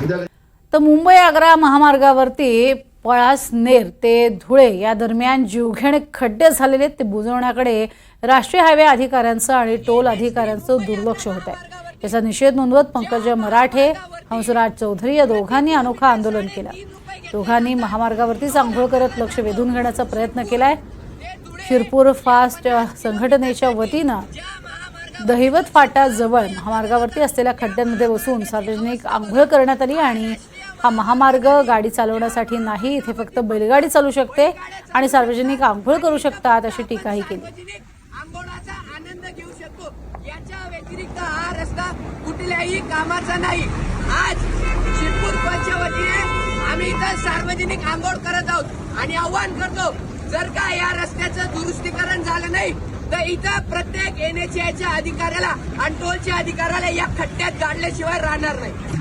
तर मुंबई आग्रा महामार्गावरती पळासनेर ते धुळे या दरम्यान जीवघेणे खड्डे झालेले ते बुजवण्याकडे राष्ट्रीय हायवे अधिकाऱ्यांचं आणि टोल अधिकाऱ्यांचं दुर्लक्ष होत आहे। याचा निषेध नोंदवत पंकज मराठे, हंसराज चौधरी या दोघांनी अनोखा आंदोलन केलं। दोघांनी महामार्गावरतीच आंघोळ करत लक्ष वेधून घेण्याचा प्रयत्न केलाय। शिरपूर फास्ट संघटनेच्या वतीनं दहिवत फाटाजवळ महामार्गावरती असलेल्या खड्ड्यांमध्ये बसून सार्वजनिक आंघोळ करण्यात आली आणि हा महामार्ग गाडी चालवण्यासाठी नाही, इथे फक्त बैलगाडी चालू शकते आणि सार्वजनिक आंघोळ करू शकतात अशी टीकाही केली। आंघोळाचा आनंद घेऊ शकतो याच्या व्यतिरिक्त हा रस्ता कुठल्याही कामाचा नाही। आज शिरपूर फास्टच्या वतीने आम्ही इथं सार्वजनिक आंघोळ करत आहोत आणि आव्हान करतो, जर का या रस्त्याचं दुरुस्तीकरण झालं नाही तर इथं प्रत्येक NHAच्या अधिकाऱ्याला आणि टोलच्या अधिकाऱ्याला या खड्ड्यात गाडल्याशिवाय राहणार नाही।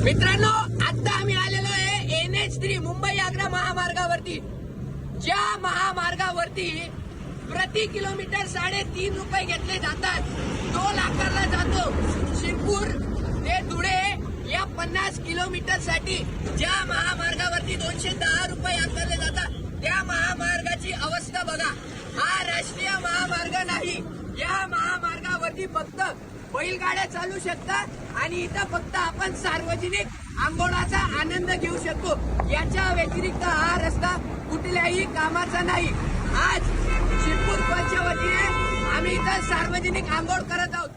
मित्रांनो, आता आम्ही आलेलो आहे NH3 मुंबई आग्रा महामार्गावरती। ज्या महामार्गावरती प्रति किलोमीटर 3.5 रुपये घेतले जातात, टोल आकारला जातो। शिरपूर ते धुळे या 50 किलोमीटर साठी ज्या महामार्गावरती 210 रुपये आकारले जातात, त्या महामार्गाची अवस्था बघा। हा राष्ट्रीय महामार्ग नाही, या महामार्गावरती फक्त बैलगाड्या चालू शकतात आणि इथं फक्त आपण सार्वजनिक आंघोळाचा आनंद घेऊ शकतो। याच्या व्यतिरिक्त हा रस्ता कुठल्याही कामाचा नाही। आज शिरपूर फास्टच्या वतीने आम्ही इथं सार्वजनिक आंघोळ करत आहोत।